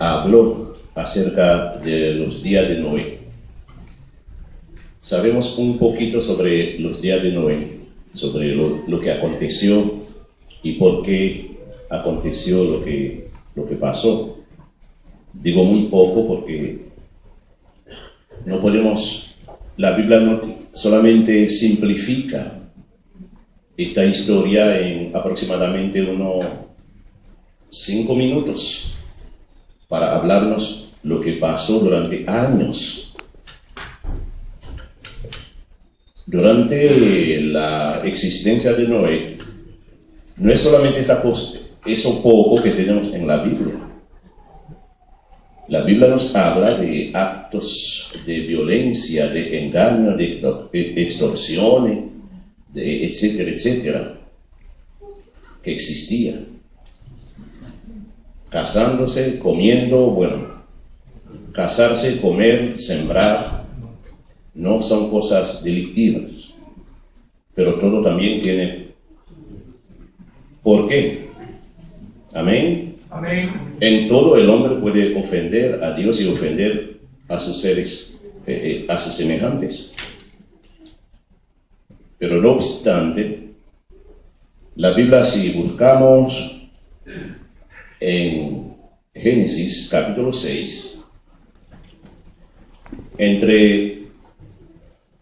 habló acerca de los días de Noé. Sabemos un poquito sobre los días de Noé, sobre lo que aconteció y por qué aconteció lo que pasó. Digo muy poco porque no podemos, la Biblia no solamente simplifica esta historia en aproximadamente unos 5 minutos para hablarnos lo que pasó durante años. Durante la existencia de Noé, no es solamente esta cosa, eso poco que tenemos en la Biblia. La Biblia nos habla de actos de violencia, de engaño, de extorsiones, de etcétera, etcétera, que existía. Casándose, comiendo, casarse, comer, sembrar, no son cosas delictivas, pero todo también tiene por qué. Amén. Amén. En todo el hombre puede ofender a Dios y ofender a sus seres, a sus semejantes. Pero no obstante, la Biblia, si buscamos en Génesis capítulo 6, entre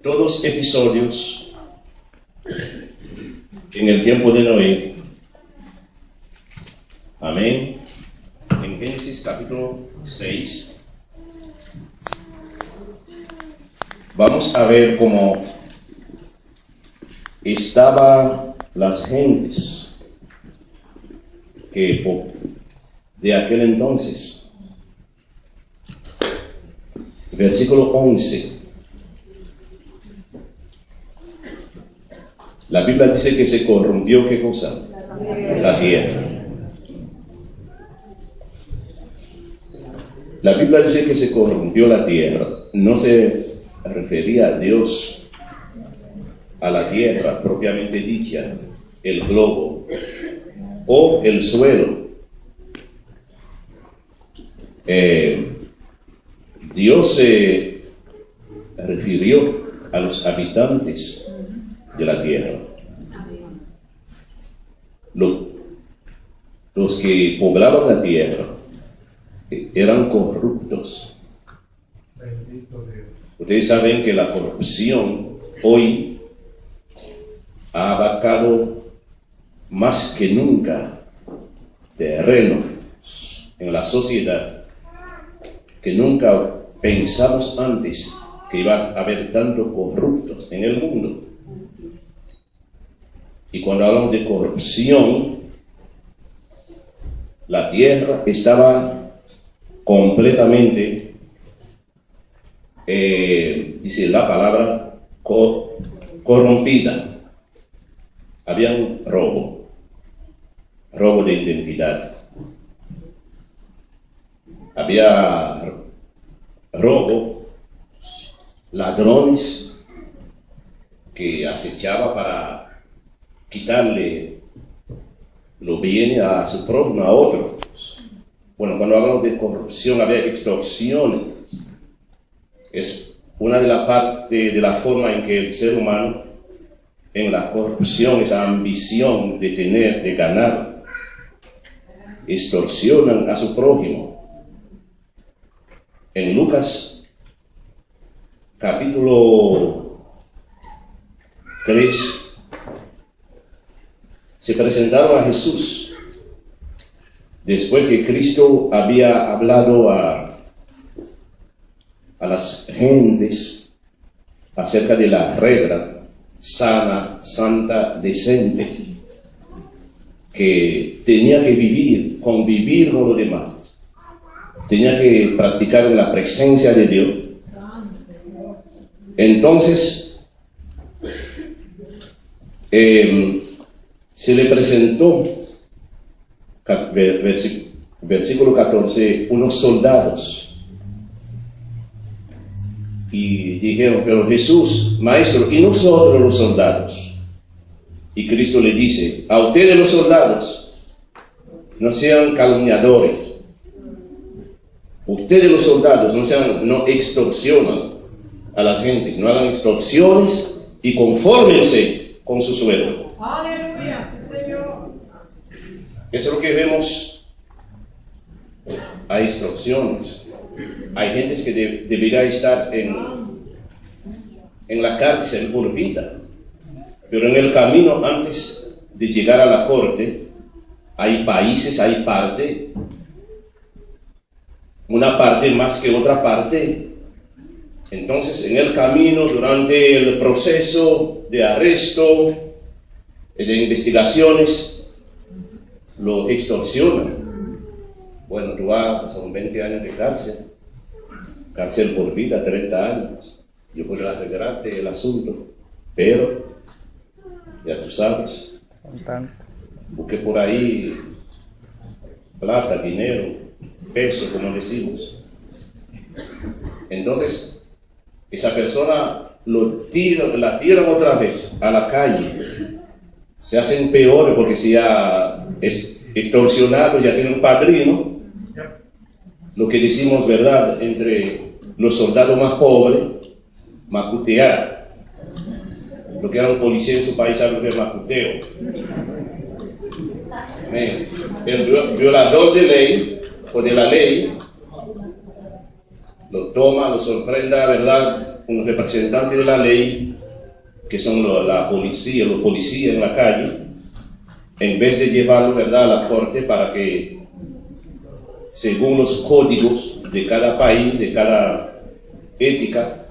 todos los episodios en el tiempo de Noé, amén, en Génesis capítulo 6, vamos a ver cómo estaban las gentes de aquel entonces. Versículo 11. La Biblia dice que se corrompió, ¿qué cosa? La tierra. La Biblia dice que se corrompió la tierra. No se refería a Dios, a la tierra propiamente dicha, el globo o el suelo. Dios se refirió a los habitantes de la tierra, los que poblaban la tierra eran corruptos. Ustedes saben que la corrupción hoy ha abarcado más que nunca terreno en la sociedad, que nunca pensamos antes que iba a haber tantos corruptos en el mundo. Y cuando hablamos de corrupción, la tierra estaba completamente, dice la palabra, corrompida. Había un robo de identidad. Había robo, ladrones que acechaban para quitarle los bienes a su prójimo, a otro. Bueno, cuando hablamos de corrupción, había extorsiones. Es una de las partes de la forma en que el ser humano, en la corrupción, esa ambición de tener, de ganar, extorsionan a su prójimo. En Lucas capítulo 3 se presentaron a Jesús después que Cristo había hablado a las gentes acerca de la regla sana, santa, decente que tenía que convivir con los demás. Tenía que practicar en la presencia de Dios. Entonces, se le presentó, versículo 14, unos soldados. Y dijeron, pero Jesús, maestro, ¿y nosotros los soldados? Y Cristo le dice, a ustedes los soldados, no sean calumniadores. Ustedes los soldados no extorsionan a las gentes, no hagan extorsiones y confórmense con su sueldo. Aleluya, Señor. Eso es lo que vemos. Hay extorsiones. Hay gente que debería estar en la cárcel por vida. Pero en el camino, antes de llegar a la corte, hay países, hay parte, una parte más que otra parte. Entonces, en el camino, durante el proceso de arresto, de investigaciones, lo extorsionan. Bueno, tú son 20 años de cárcel por vida, 30 años. Yo puedo arreglarte el asunto, pero ya tú sabes, busque por ahí plata, dinero, peso, como decimos. Entonces, esa persona la tiran otra vez a la calle. Se hacen peores porque si ya es extorsionado, ya tiene un padrino. Lo que decimos, ¿verdad? Entre los soldados más pobres, macutear. Lo que era un policía en su país sabe que es macuteo. Amén. El violador de ley, o de la ley, lo toma, lo sorprenda, ¿verdad? Unos representantes de la ley, que son la policía, los policías en la calle, en vez de llevarlo, ¿verdad?, a la corte para que, según los códigos de cada país, de cada ética,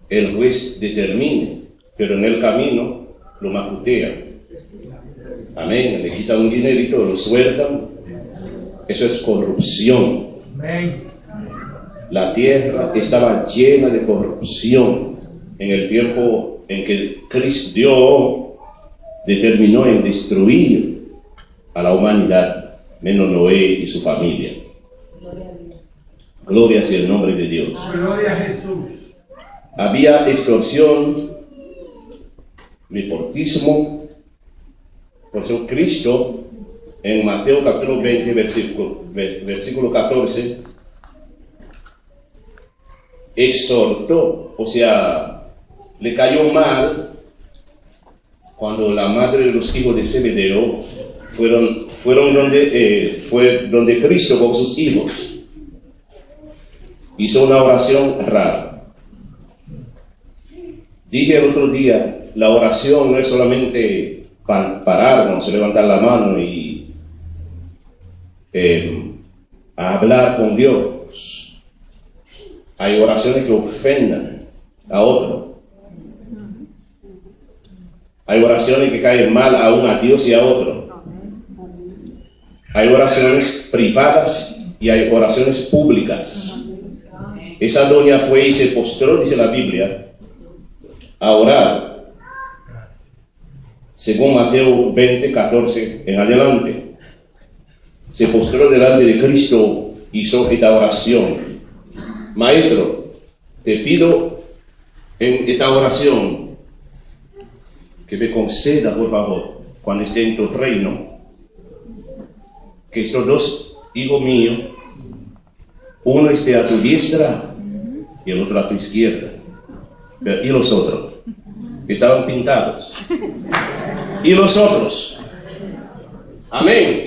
el juez determine, pero en el camino lo macutea. Amén. Le quitan un dinerito, lo sueltan. Eso es corrupción. La tierra estaba llena de corrupción en el tiempo en que Dios determinó en destruir a la humanidad, menos Noé y su familia. Gloria sea el nombre de Dios. Gloria a Jesús. Había extorsión, nepotismo. Por eso Cristo, en Mateo capítulo 20, versículo 14, exhortó, o sea, le cayó mal cuando la madre de los hijos de Zebedeo fueron donde Cristo con sus hijos. Hizo una oración rara. Dije el otro día, la oración no es solamente pararnos, levantar la mano y hablar con Dios. Hay oraciones que ofendan a otro. Hay oraciones que caen mal aún a Dios y a otro. Hay oraciones privadas y hay oraciones públicas. Esa doña fue y se postró, dice la Biblia, a orar. Según Mateo 20, 14 en adelante. Se postró delante de Cristo, hizo esta oración. Maestro, te pido en esta oración que me conceda, por favor, cuando esté en tu reino, que estos dos hijos míos, uno esté a tu diestra y el otro a tu izquierda. Pero, ¿y los otros? Estaban pintados. ¿Y los otros? Amén.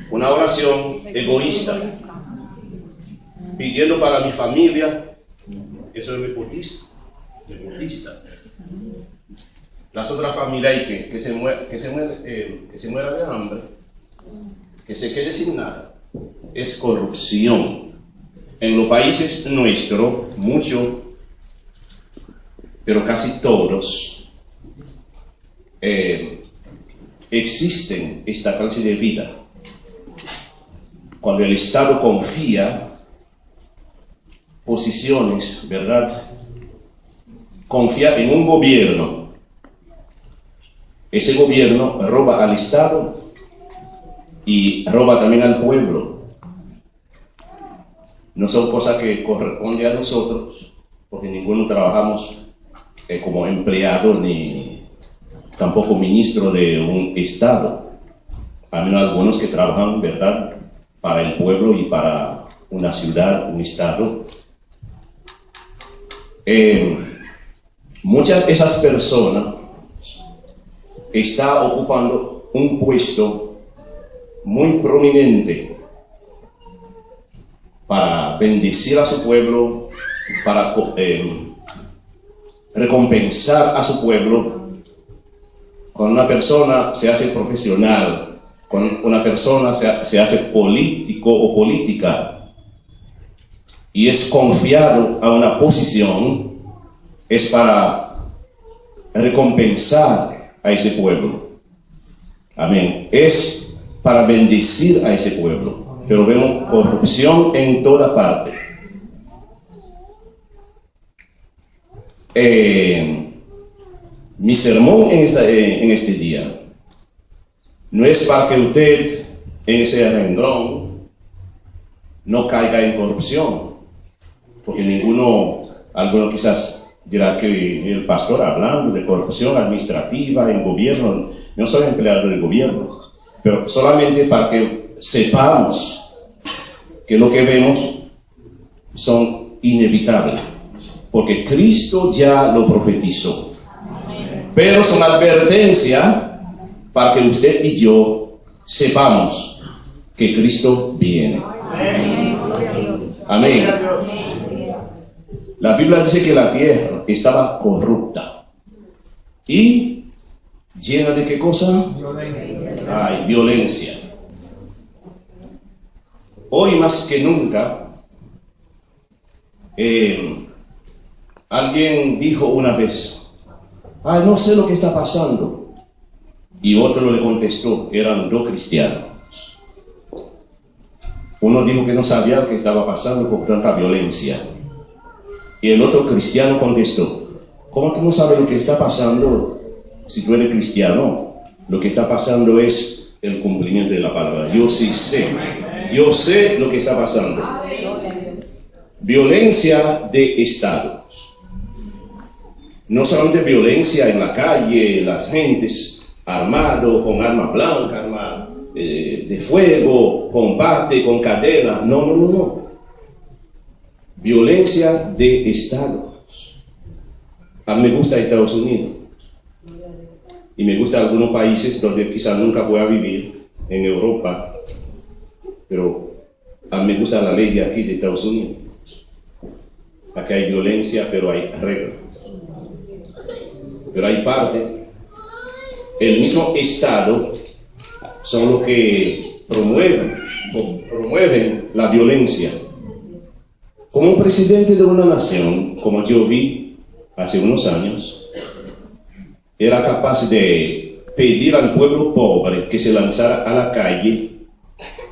Una oración egoísta. Pidiendo para mi familia. Eso es nepotista. Las otras familias hay que se muera de hambre, que se quede sin nada. Es corrupción. En los países nuestros, mucho, pero casi todos, existen esta clase de vida. Cuando el Estado confía posiciones, ¿verdad? Confía en un gobierno. Ese gobierno roba al Estado y roba también al pueblo. No son cosas que corresponden a nosotros, porque ninguno trabajamos como empleado ni tampoco ministro de un Estado. A menos algunos que trabajan, ¿verdad?, para el pueblo y para una ciudad, un estado. Muchas de esas personas están ocupando un puesto muy prominente para bendecir a su pueblo, para recompensar a su pueblo. Cuando una persona se hace profesional, cuando una persona se hace político o política y es confiado a una posición, es para recompensar a ese pueblo. Amén. Es para bendecir a ese pueblo. Pero vemos corrupción en toda parte. Mi sermón en este día no es para que usted en ese renglón no caiga en corrupción, porque alguno quizás dirá que el pastor hablando de corrupción administrativa en gobierno, no soy empleado del gobierno, pero solamente para que sepamos que lo que vemos son inevitables, porque Cristo ya lo profetizó. Pero son advertencias para que usted y yo sepamos que Cristo viene. Amén. La Biblia dice que la tierra estaba corrupta y llena de ¿qué cosa? Ay, violencia. Hoy más que nunca, alguien dijo una vez, no sé lo que está pasando. Y otro le contestó, eran dos cristianos. Uno dijo que no sabía lo que estaba pasando con tanta violencia. Y el otro cristiano contestó, ¿cómo tú no sabes lo que está pasando si tú eres cristiano? Lo que está pasando es el cumplimiento de la palabra. Yo sí sé. Yo sé lo que está pasando. Violencia de estados. No solamente violencia en la calle, las gentes armados con armas blancas, armas de fuego, combate, con cadenas. No. Violencia de estados. A mí me gusta Estados Unidos. Y me gusta algunos países donde quizás nunca pueda vivir, en Europa. Pero a mí me gusta la ley de aquí de Estados Unidos. Aquí hay violencia, pero hay reglas. Pero hay parte. El mismo Estado son los que promueven la violencia. Como un presidente de una nación, como yo vi hace unos años, era capaz de pedir al pueblo pobre que se lanzara a la calle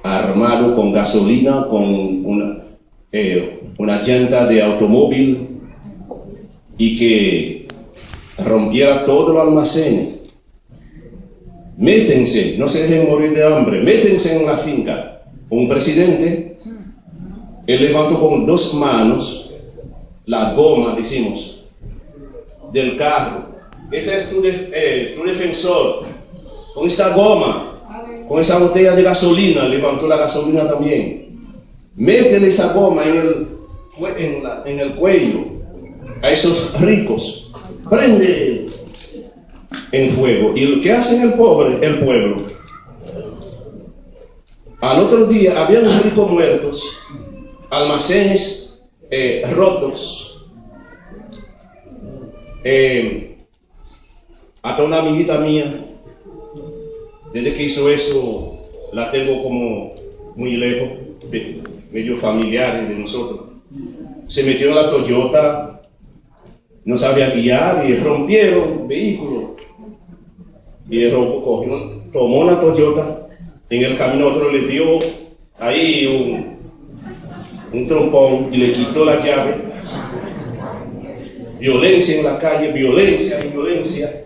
armado con gasolina, con una llanta de automóvil y que rompiera todo el almacén. Métense, no se dejen morir de hambre, métense en la finca. Un presidente, él levantó con dos manos la goma, decimos, del carro. Este es tu defensor. Con esta goma, con esa botella de gasolina, levantó la gasolina también. Métele esa goma en el cuello a esos ricos. Prende en fuego. ¿Y lo que hacen el pueblo? Al otro día habían ricos muertos, almacenes rotos. Hasta una amiguita mía, desde que hizo eso, la tengo como muy lejos, medio familiares de nosotros. Se metió en la Toyota, no sabía guiar y rompieron vehículos. Y el robo cogió, tomó una Toyota, en el camino otro le dio ahí un trompón y le quitó la llave. Violencia en la calle, violencia y violencia.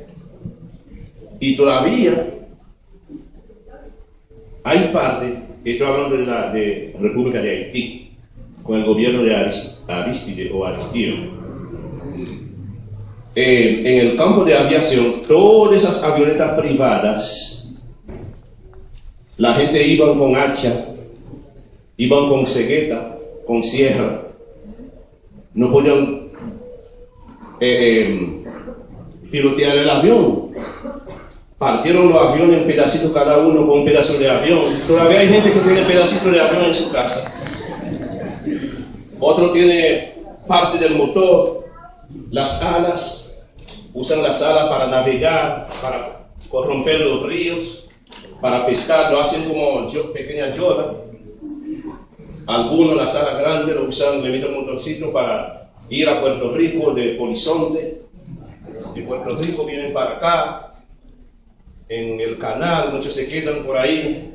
Y todavía hay parte, estoy hablando de República de Haití, con el gobierno de Aristide o Aristide. En el campo de aviación, todas esas avionetas privadas, la gente iban con hacha, iban con cegueta, con sierra. No podían pilotear el avión. Partieron los aviones en pedacitos, cada uno con un pedazo de avión. Todavía hay gente que tiene pedacitos de avión en su casa. Otro tiene parte del motor, las alas. Usan las alas para navegar, para corromper los ríos, para pescar. Lo hacen como pequeñas yolas. Algunos las alas grandes lo usan, le meten un motorcito para ir a Puerto Rico de Polizonte. De Puerto Rico vienen para acá. En el canal, muchos se quedan por ahí,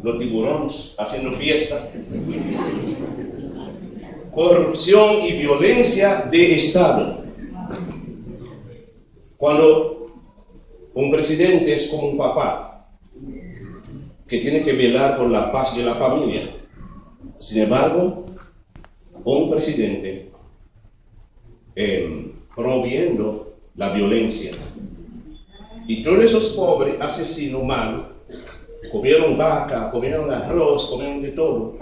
los tiburones, haciendo fiesta. Corrupción y violencia de Estado. Cuando un presidente es como un papá, que tiene que velar por la paz de la familia. Sin embargo, un presidente promoviendo la violencia. Y todos esos pobres asesinos malos comieron vaca, comieron arroz, comieron de todo.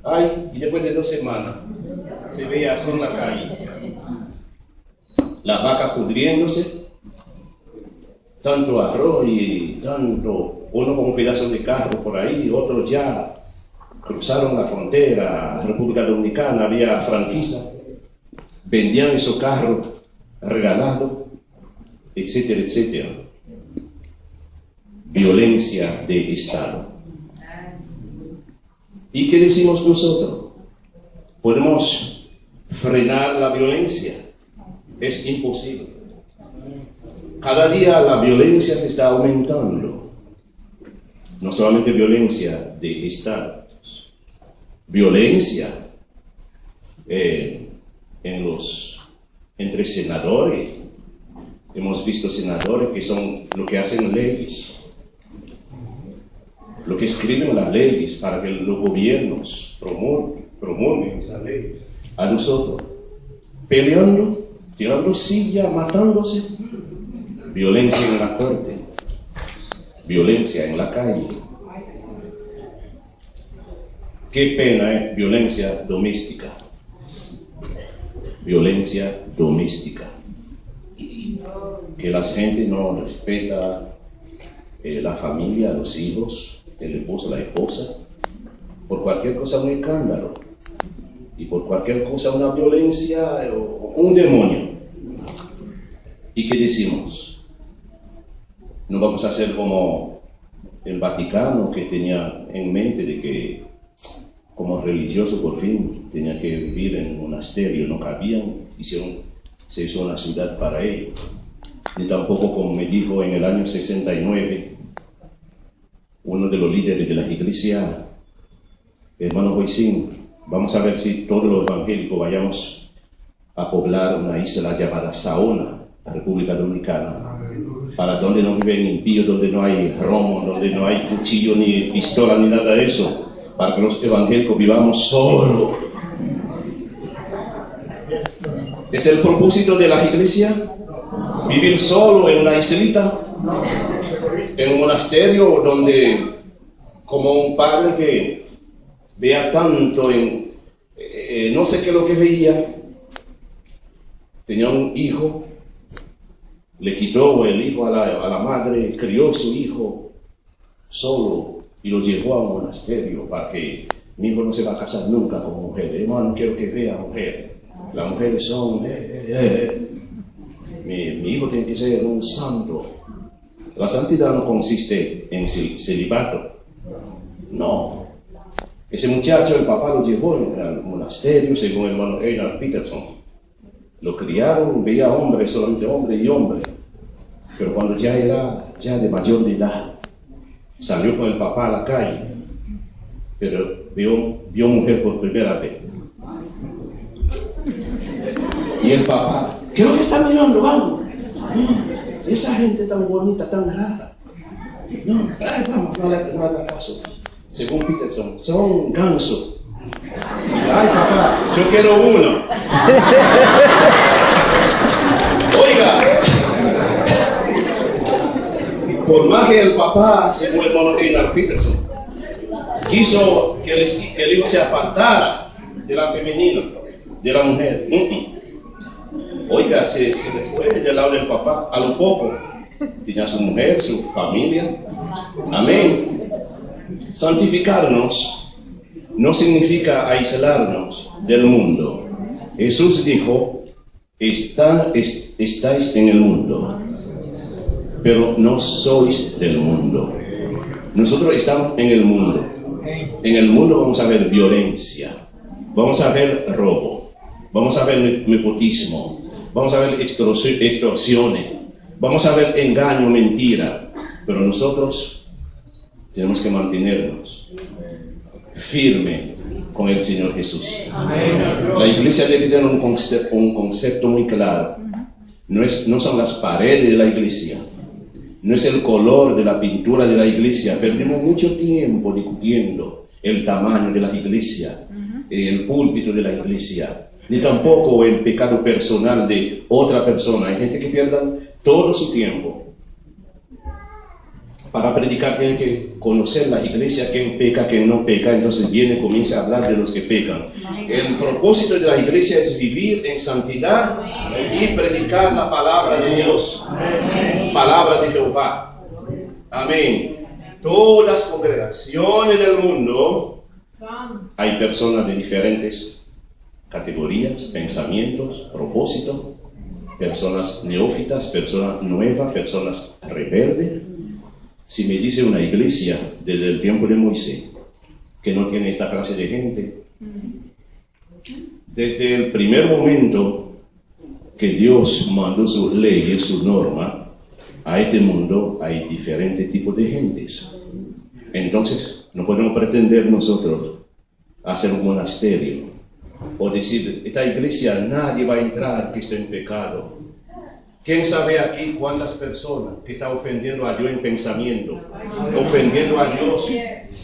Ay, y después de 2 semanas se veía así en la calle. La vaca pudriéndose, tanto arroz y tanto, uno con un pedazo de carro por ahí, otros ya cruzaron la frontera, República Dominicana, había franquistas, vendían esos carros regalados, etcétera, etcétera. Violencia de Estado. ¿Y qué decimos nosotros? ¿Podemos frenar la violencia? Es imposible. Cada día la violencia se está aumentando. No solamente violencia de Estado, violencia entre senadores. Hemos visto senadores que son lo que hacen leyes, lo que escriben las leyes para que los gobiernos promulguen esas leyes. A nosotros, peleando, tirando silla, matándose. Violencia en la corte, violencia en la calle. Qué pena, violencia doméstica. Violencia doméstica. Que la gente no respeta la familia, los hijos, el esposo, la esposa. Por cualquier cosa un escándalo. Y por cualquier cosa una violencia o un demonio. ¿Y qué decimos? No vamos a hacer como el Vaticano, que tenía en mente de que como religioso por fin tenía que vivir en un monasterio, no cabían, se hizo una ciudad para ellos. Ni tampoco, como me dijo en el año 69 uno de los líderes de la iglesia, hermano Joicín, vamos a ver si todos los evangélicos vayamos a poblar una isla llamada Saona, la República Dominicana, para donde no viven impíos, donde no hay romo, donde no hay cuchillo, ni pistola, ni nada de eso, para que los evangélicos vivamos solos. ¿Es el propósito de la iglesia? Vivir solo en una islita, en un monasterio donde, como un padre que vea tanto en, no sé qué es lo que veía, tenía un hijo, le quitó el hijo a la madre, crió su hijo solo y lo llevó a un monasterio para que mi hijo no se va a casar nunca con mujeres. Hermano, quiero que vea mujeres. Las mujeres son... Mi hijo tiene que ser un santo. La santidad no consiste en celibato. No. Ese muchacho, el papá lo llevó al monasterio, según el hermano Einar Peterson. Lo criaron, veía hombre, solamente hombre y hombre. Pero cuando ya era de mayor de edad, salió con el papá a la calle, pero vio mujer por primera vez. Y el papá, ¿qué es lo que está mirando? Vamos. No, esa gente tan bonita, tan rara. No, vamos, no haga caso. Según Peterson, son gansos. Ay, papá, yo quiero uno. Oiga, por más que el papá, según el hermano Einar Peterson, quiso que el hijo se apartara, de la femenina, de la mujer. Oiga, se le fue del lado del papá a lo poco. Tenía su mujer, su familia. Amén. Santificarnos no significa aislarnos del mundo. Jesús dijo, estáis en el mundo, pero no sois del mundo. Nosotros estamos en el mundo. En el mundo vamos a ver violencia, vamos a ver robo, vamos a ver nepotismo, vamos a ver extorsiones, vamos a ver engaño, mentira. Pero nosotros tenemos que mantenernos firme con el Señor Jesús. La iglesia debe tener un concepto muy claro. No son las paredes de la iglesia, no es el color de la pintura de la iglesia. Perdemos mucho tiempo discutiendo el tamaño de la iglesia, el púlpito de la iglesia, ni tampoco el pecado personal de otra persona. Hay gente que pierde todo su tiempo. Para predicar tienen que conocer la iglesia, quién peca, quién no peca. Entonces viene y comienza a hablar de los que pecan. El propósito de la iglesia es vivir en santidad y predicar la palabra de Dios, palabra de Jehová. Amén. Todas las congregaciones del mundo hay personas de diferentes categorías, pensamientos, propósitos, personas neófitas, personas nuevas, personas rebeldes. Si me dice una iglesia desde el tiempo de Moisés que no tiene esta clase de gente, desde el primer momento que Dios mandó sus leyes, sus normas, a este mundo hay diferentes tipos de gentes. Entonces, no podemos pretender nosotros hacer un monasterio o decir, esta iglesia nadie va a entrar que esté en pecado. ¿Quién sabe aquí cuántas personas que están ofendiendo a Dios en pensamiento, ofendiendo a Dios,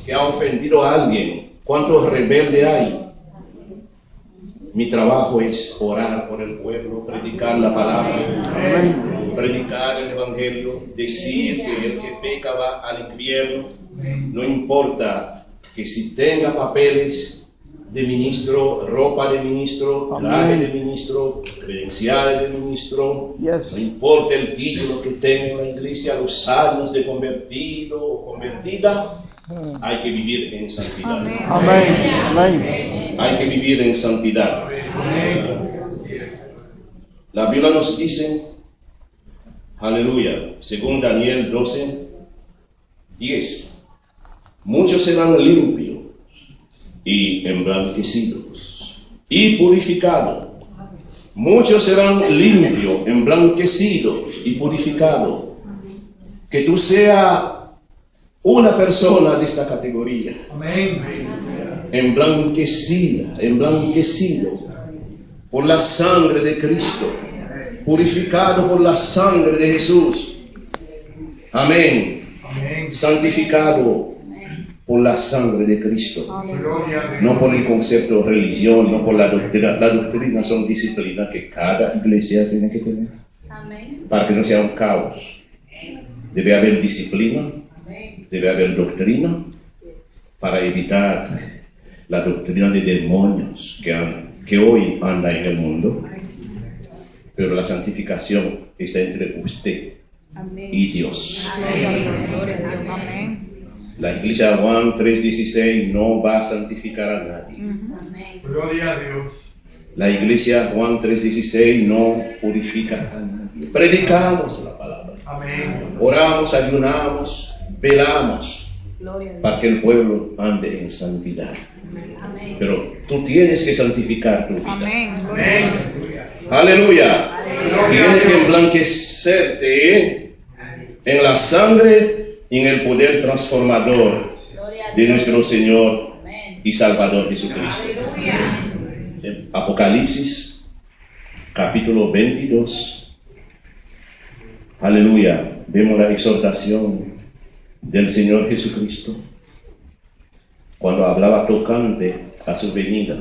que ha ofendido a alguien? ¿Cuántos rebeldes hay? Mi trabajo es orar por el pueblo, predicar la palabra, predicar el evangelio, decir que el que peca va al infierno. No importa que si tenga papeles de ministro, ropa de ministro, traje de ministro, credenciales de ministro, no importa el título que tenga en la iglesia, los años de convertido o convertida, hay que vivir en santidad. Hay que vivir en santidad. La Biblia nos dice, aleluya, según Daniel 12:10, muchos serán limpios y emblanquecidos y purificados. Muchos serán limpios, emblanquecidos y purificados. Que tú seas una persona de esta categoría. Emblanquecida, emblanquecido por la sangre de Cristo, purificado por la sangre de Jesús. Amén. Santificado por la sangre de Cristo, no por el concepto de religión, no por la doctrina. La doctrina son disciplinas que cada iglesia tiene que tener para que no sea un caos. Debe haber disciplina, debe haber doctrina para evitar la doctrina de demonios que hoy anda en el mundo. Pero la santificación está entre usted y Dios. La iglesia Juan 3:16 no va a santificar a nadie. Gloria a Dios. La iglesia Juan 3:16 no purifica a nadie. Predicamos la palabra. Oramos, ayunamos, velamos para que el pueblo ande en santidad. Pero tú tienes que santificar tu vida. Aleluya. Tienes que emblanquecerte en la sangre y en el poder transformador de nuestro Señor y Salvador Jesucristo. Apocalipsis, capítulo 22. Aleluya. Vemos la exhortación del Señor Jesucristo cuando hablaba tocante a su venida.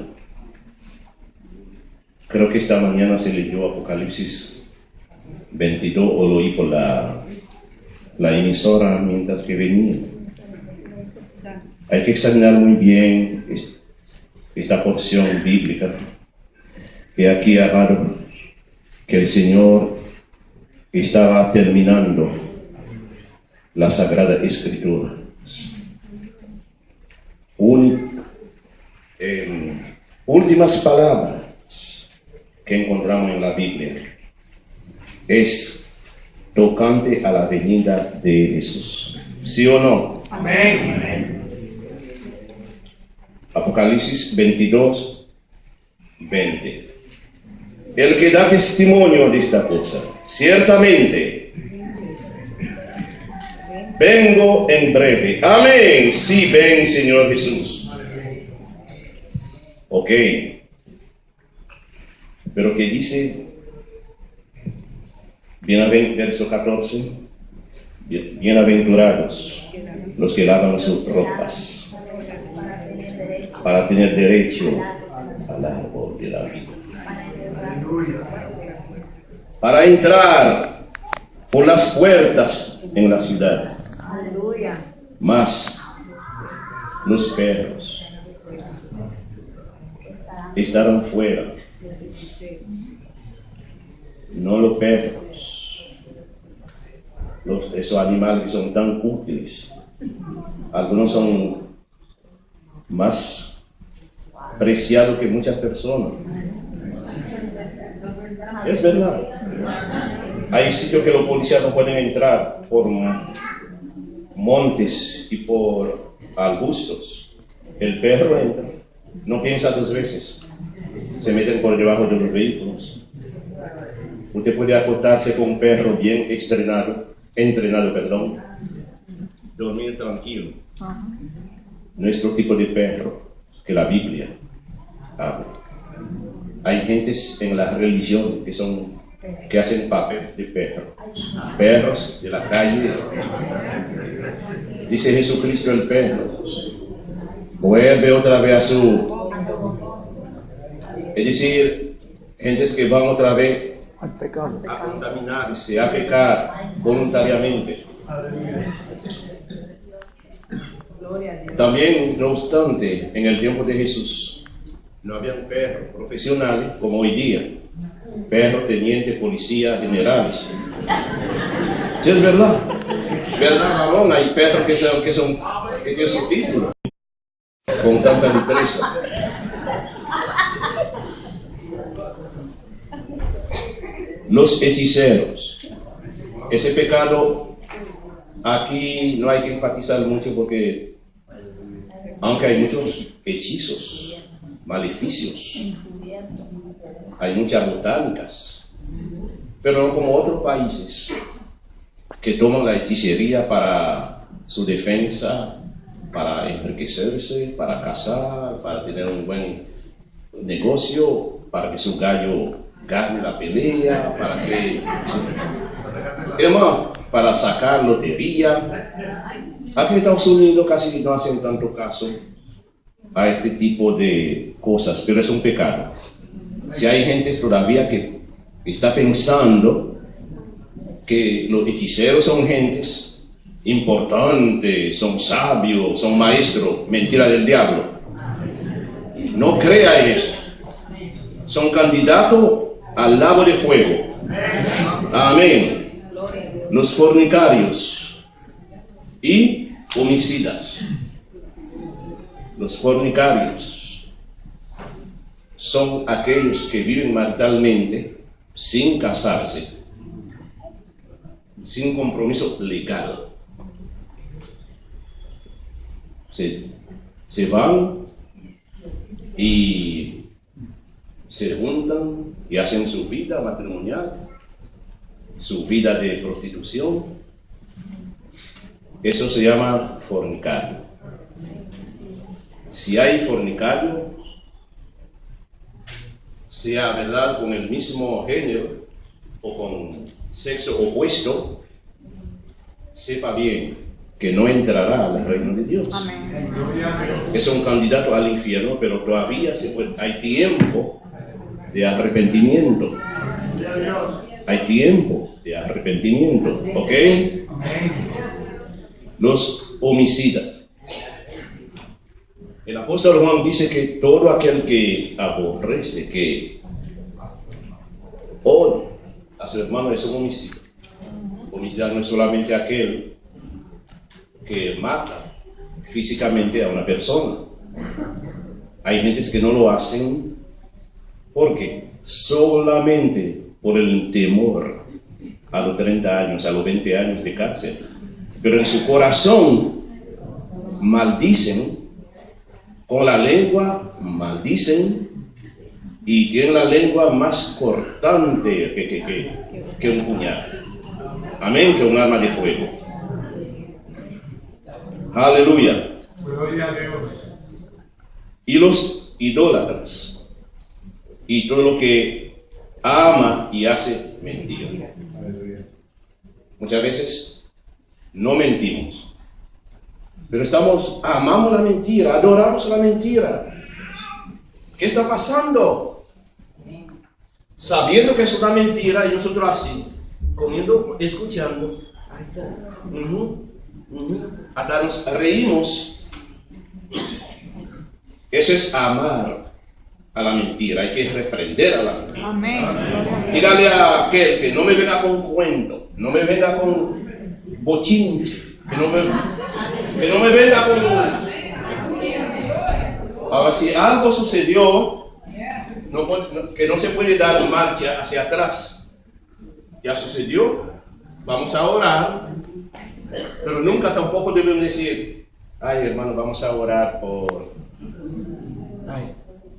Creo que esta mañana se leyó Apocalipsis 22 o lo oí por la emisora mientras que venía. Hay que examinar muy bien esta porción bíblica. He aquí, amado, que el Señor estaba terminando la Sagrada Escritura. Últimas palabras que encontramos en la Biblia es tocante a la venida de Jesús. ¿Sí o no? Amén. Apocalipsis 22, 20. El que da testimonio de esta cosa, ciertamente vengo en breve. Amén. Sí, ven, Señor Jesús. Ok. Pero ¿qué dice? Verso 14. Bienaventurados los que lavan sus ropas para tener derecho al árbol de la vida, para entrar por las puertas en la ciudad. Mas los perros estarán fuera, no los perros, esos animales que son tan útiles. Algunos son más preciados que muchas personas. Es verdad. Hay sitios que los policías no pueden entrar por montes y por arbustos. El perro entra, no piensa dos veces, se meten por debajo de los vehículos. Usted puede acostarse con un perro bien entrenado, dormir tranquilo. Nuestro tipo de perro que la Biblia habla. Hay gentes en la religión que hacen papeles de perros de la calle. Dice Jesucristo, el perro vuelve otra vez a su... Es decir, gentes que van otra vez a contaminarse, a pecar voluntariamente. También, no obstante, en el tiempo de Jesús no habían perros profesionales como hoy día, perros, tenientes, policías, generales. Sí, es verdad. ¿Verdad, varón? Hay perros que tienen su título con tanta destreza. Los hechiceros. Ese pecado aquí no hay que enfatizar mucho porque aunque hay muchos hechizos, maleficios, hay muchas botánicas, pero no como otros países que toman la hechicería para su defensa, para enriquecerse, para cazar, para tener un buen negocio, para que su gallo gane la pelea, para sacar lotería. Aquí en Estados Unidos casi no hacen tanto caso a este tipo de cosas, pero es un pecado. Si hay gente todavía que está pensando que los hechiceros son gentes importantes, son sabios, son maestros, mentira del diablo. No crea en eso. Son candidatos al lago de fuego. Amén. Los fornicarios y homicidas. Los fornicarios son aquellos que viven maritalmente sin casarse, sin compromiso legal. Se van y se juntan y hacen su vida matrimonial, su vida de prostitución. Eso se llama fornicario. Si hay fornicario, sea verdad con el mismo género o con sexo opuesto, sepa bien que no entrará al reino de Dios. Amén. Es un candidato al infierno, pero todavía hay tiempo de arrepentimiento. Hay tiempo de arrepentimiento, ¿ok? Los homicidas. El apóstol Juan dice que todo aquel que aborrece, que odia a su hermano es un homicida. Homicida no es solamente aquel que mata físicamente a una persona. Hay gentes que no lo hacen porque solamente por el temor a los 30 años, a los 20 años de cárcel. Pero en su corazón maldicen, con la lengua maldicen y tienen la lengua más cortante que un puñal. Amén, que un arma de fuego. Aleluya. Gloria a Dios. Y los idólatras y todo lo que ama y hace mentira. Muchas veces no mentimos, pero amamos la mentira, adoramos la mentira. ¿Qué está pasando? Sabiendo que es una mentira y nosotros así, comiendo, escuchando, hasta nos reímos. Eso es amar a la mentira. Hay que reprender a la mentira. Amén. Dígale a aquel que no me venga con cuento, no me venga con bochinche, que no me venga con... Ahora, si algo sucedió, que no se puede dar marcha hacia atrás. Ya sucedió, vamos a orar, pero nunca tampoco debemos decir, ay hermano, vamos a orar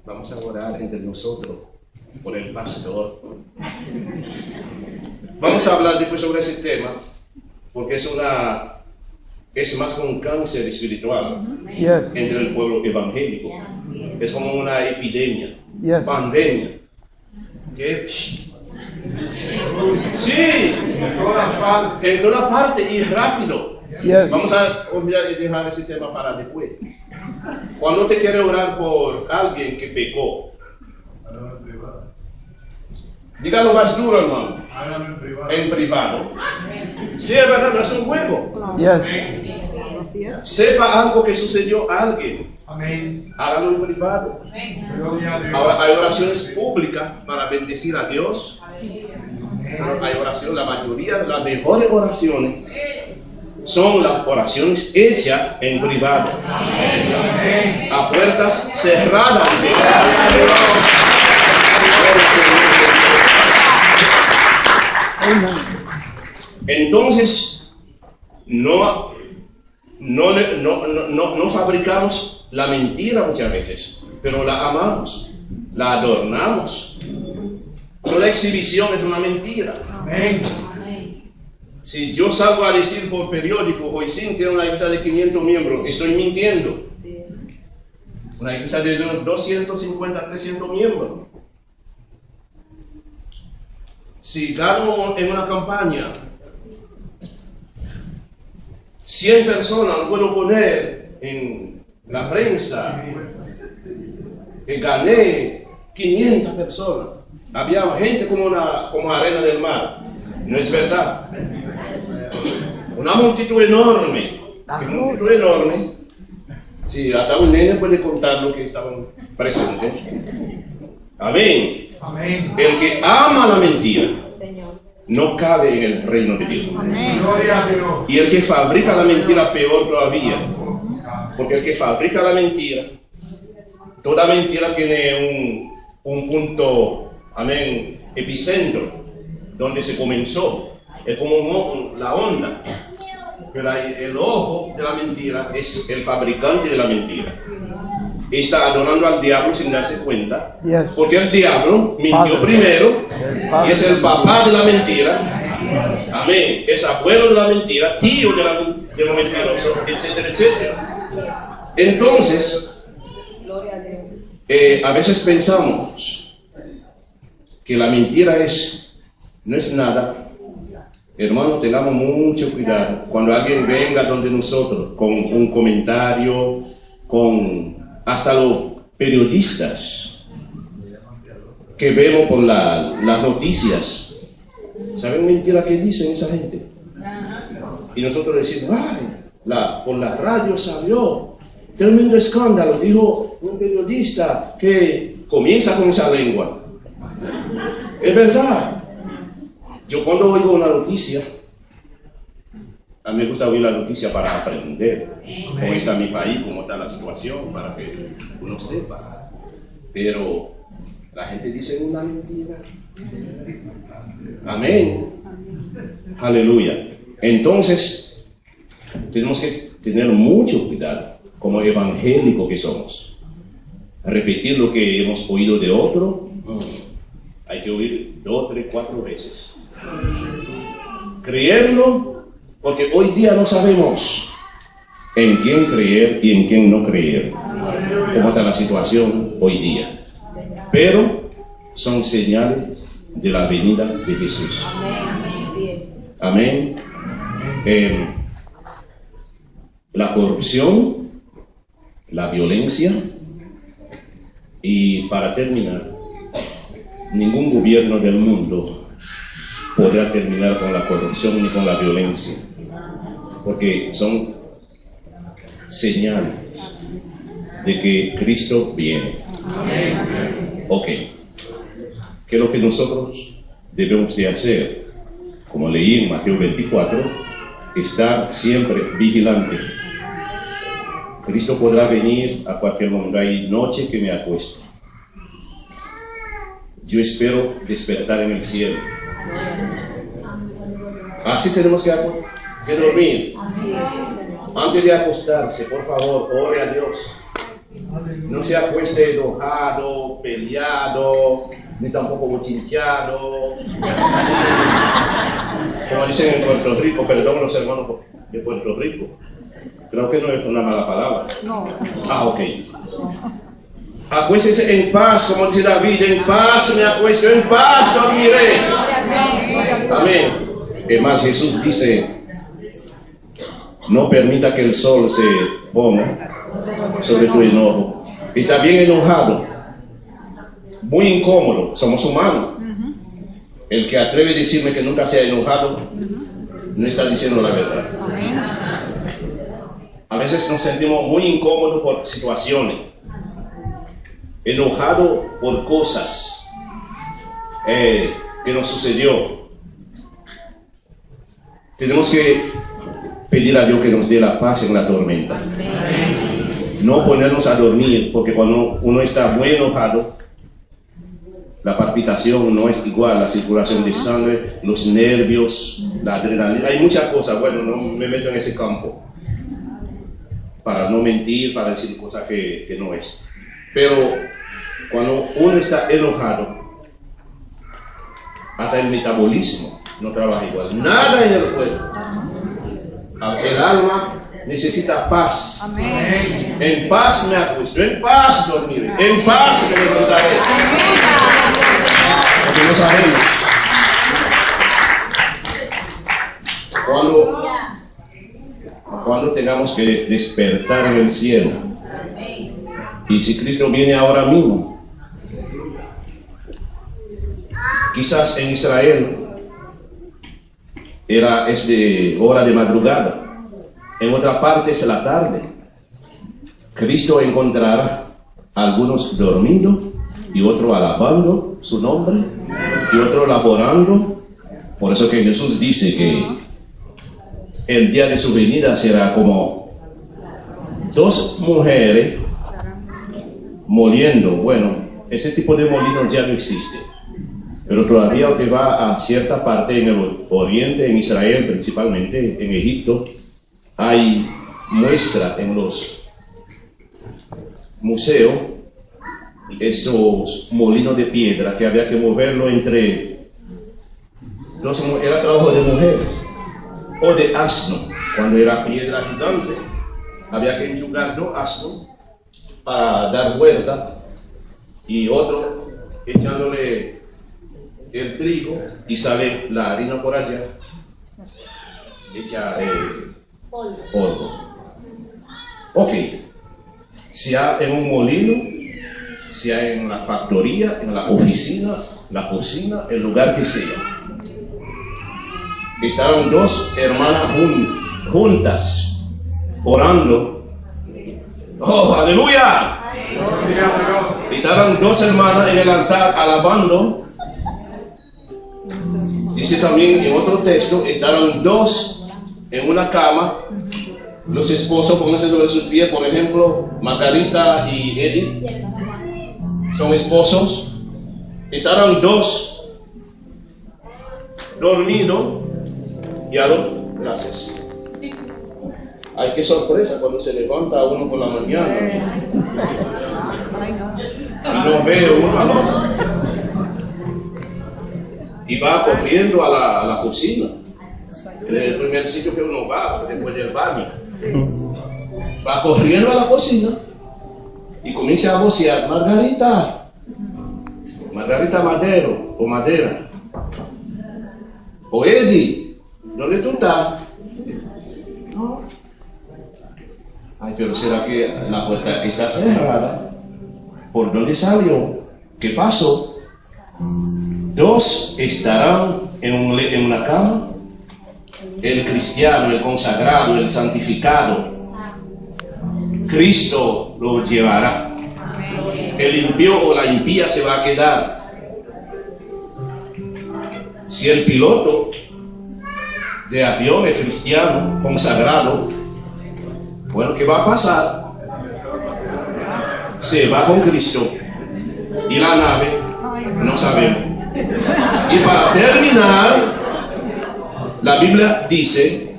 vamos a orar entre nosotros, por el pastor. Vamos a hablar después sobre ese tema, porque es más como un cáncer espiritual entre el pueblo evangélico. Es como una epidemia, pandemia. ¿Qué? Sí, en toda parte y rápido. Vamos a dejar ese tema para después. Cuando te quiere orar por alguien que pecó, dígalo más duro, hermano. En privado. Sí, es verdad, no es un juego. Sepa algo que sucedió a alguien. Hágalo en privado. Ahora hay oraciones públicas para bendecir a Dios. Pero hay oraciones, la mayoría, las mejores oraciones son las oraciones hechas en privado, a puertas cerradas. Entonces, no fabricamos la mentira muchas veces, pero la amamos, la adornamos. Toda exhibición es una mentira. Si yo salgo a decir por periódico, hoy sí tiene una iglesia de 500 miembros, estoy mintiendo. Una iglesia de 250, 300 miembros. Si gano en una campaña 100 personas, no puedo poner en la prensa que gané 500 personas. Había gente como arena del mar. No es verdad. Una multitud enorme. Sí, hasta un nene puede contar lo que estaban presentes. Amén. El que ama la mentira no cabe en el reino de Dios. Y el que fabrica la mentira, peor todavía. Porque el que fabrica la mentira, toda mentira tiene un punto, amén, epicentro, donde se comenzó. Es como la onda. Pero el ojo de la mentira es el fabricante de la mentira. Está adorando al diablo sin darse cuenta, porque el diablo mintió primero y es el papá de la mentira. Amén. Es abuelo de la mentira, tío de los mentirosos, etcétera, etcétera. Entonces, a veces pensamos que la mentira no es nada. Hermano, tengamos mucho cuidado cuando alguien venga donde nosotros con un comentario, hasta los periodistas que vemos por las noticias. ¿Saben mentira que dicen esa gente? Y nosotros decimos, ay, por la radio salió Tremendo escándalo, dijo un periodista que comienza con esa lengua. Es verdad. Yo cuando oigo una noticia, a mí me gusta oír la noticia para aprender cómo está mi país, cómo está la situación, para que uno sepa. Pero la gente dice una mentira. Amén. Aleluya. Entonces, tenemos que tener mucho cuidado como evangélicos que somos. Repetir lo que hemos oído de otro, hay que oír 2, 3, 4 veces. Creerlo, porque hoy día no sabemos en quién creer y en quién no creer, cómo está la situación hoy día. Pero son señales de la venida de Jesús. Amén. La corrupción, la violencia, y para terminar, ningún gobierno del mundo podrá terminar con la corrupción ni con la violencia, porque son señales de que Cristo viene. Ok, ¿qué es lo que nosotros debemos de hacer? Como leí en Mateo 24, estar siempre vigilante. Cristo podrá venir a cualquier momento. Hay noche que me acuesto. Yo espero despertar en el cielo. Así tenemos que dormir. Antes de acostarse, por favor, ore a Dios. No se acueste enojado, peleado, ni tampoco bochinchado. Como dicen en Puerto Rico, perdón los hermanos de Puerto Rico. Creo que no es una mala palabra. No. Ah, ok. Acuéstese en paz, como dice David, en paz me acuesto, en paz dormiré. Amén. Además, Jesús dice, no permita que el sol se ponga sobre tu enojo. Está bien enojado, muy incómodo, somos humanos. El que atreve a decirme que nunca se ha enojado, no está diciendo la verdad. A veces nos sentimos muy incómodos por situaciones, enojados por cosas que nos sucedió. Tenemos que pedir a Dios que nos dé la paz en la tormenta. No ponernos a dormir, porque cuando uno está muy enojado, la palpitación no es igual, la circulación de sangre, los nervios, la adrenalina, hay muchas cosas. Bueno, no me meto en ese campo para no mentir, para decir cosas que no es. Pero cuando uno está enojado, hasta el metabolismo no trabaja igual. Nada en el cuerpo. El alma necesita paz. Amén. En paz me acuesto, en paz dormiré, en paz me levantaré. Porque no sabemos cuando tengamos que despertar en el cielo. Y si Cristo viene ahora mismo, quizás en Israel es de hora de madrugada, en otra parte es la tarde. Cristo encontrará a algunos dormidos y otros alabando su nombre y otros laborando. Por eso que Jesús dice que el día de su venida será como dos mujeres moliendo. Bueno, ese tipo de molino ya no existe, pero todavía usted va a cierta parte en el oriente, en Israel principalmente, en Egipto, hay muestra en los museos esos molinos de piedra que había que moverlo entre era trabajo de mujeres o de asno. Cuando era piedra gigante había que enjugar dos asnos para dar vuelta y otro echándole el trigo y sale la harina por allá hecha polvo. Ok, sea en un molino, sea en la factoría, en la oficina, la cocina, el lugar que sea, estaban dos hermanas juntas orando. ¡Oh, aleluya! Gloria a Dios. Estaban dos hermanas en el altar alabando. Dice también en otro texto, estaban dos en una cama. Los esposos pónganse sobre sus pies, por ejemplo, Margarita y Eddie son esposos. Estaban dos dormidos y al otro, gracias. Ay, qué sorpresa cuando se levanta uno por la mañana y no ve uno al otro. Y va corriendo a la cocina. Es el primer sitio que uno va después del baño. Va corriendo a la cocina y comienza a vocear: Margarita, Margarita Madero o Madera, o Eddie, ¿dónde tú estás? No. Ay, pero ¿será que la puerta está cerrada? ¿Por dónde salió? ¿Qué pasó? Dos estarán en una cama: el cristiano, el consagrado, el santificado. Cristo lo llevará. El impío o la impía se va a quedar. Si el piloto de avión es cristiano, consagrado, bueno, ¿qué va a pasar? Se va con Cristo. Y la nave, no sabemos. Y para terminar, la Biblia dice,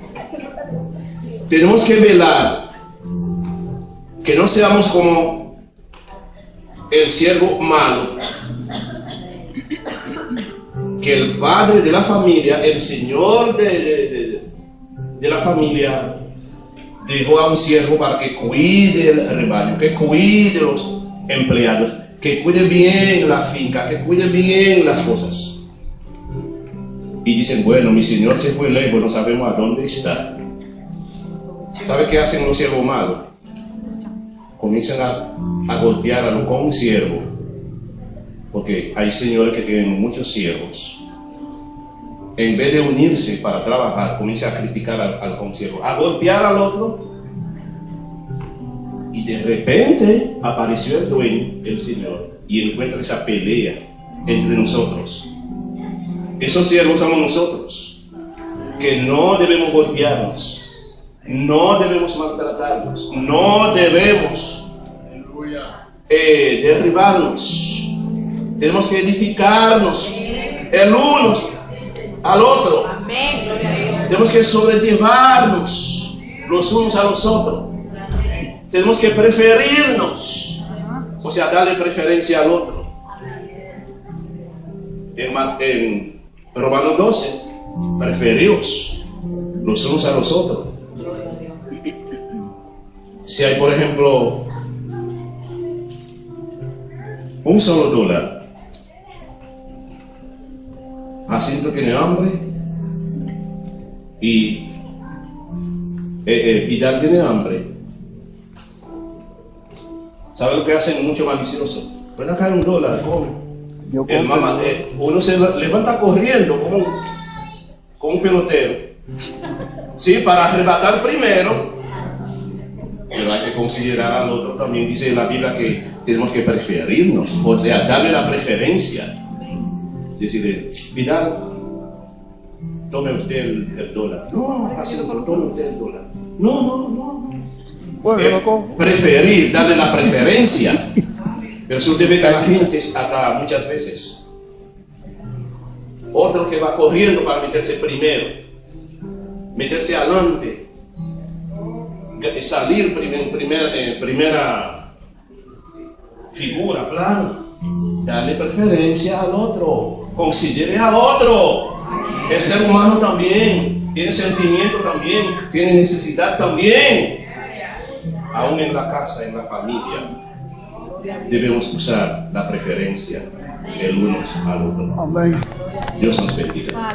tenemos que velar que no seamos como el siervo malo, que el padre de la familia, el señor de la familia, dejó a un siervo para que cuide el rebaño, que cuide los empleados, que cuide bien la finca, que cuide bien las cosas. Y dicen, bueno, mi señor se fue lejos, no sabemos a dónde está. ¿Sabe qué hacen los siervos malos? Comienzan a golpear a los consiervos, porque hay señores que tienen muchos siervos. En vez de unirse para trabajar, comienza a criticar al consiervo, a golpear al otro. Y de repente apareció el dueño, el Señor, y encuentra esa pelea entre nosotros. Esos siervos somos nosotros, que no debemos golpearnos, no debemos maltratarnos, no debemos derribarnos. Tenemos que edificarnos el uno al otro. Tenemos que sobrellevarnos los unos a los otros. Tenemos que preferirnos, o sea, darle preferencia al otro. En Romanos 12, preferíos los unos a los otros. Si hay, por ejemplo, un solo dólar, Jacinto tiene hambre y Vidal tiene hambre. ¿Sabe lo que hacen mucho malicioso? Ven acá, un dólar, come. Uno se levanta corriendo como un pelotero, sí, para arrebatar primero. Pero hay que considerar al otro también. Dice la Biblia que tenemos que preferirnos, o sea, darle la preferencia. Decirle, Vidal, tome usted el dólar. No, así no, tome usted el dólar. No. Preferir, darle la preferencia. Pero si usted ve que la gente hasta muchas veces, otro que va corriendo para meterse primero, meterse adelante, salir en primera figura, plano, darle preferencia al otro, considere a otro. El ser humano también tiene sentimiento, también tiene necesidad también. Aún en la casa, en la familia, debemos usar la preferencia del uno al otro. Amén. Dios nos bendiga.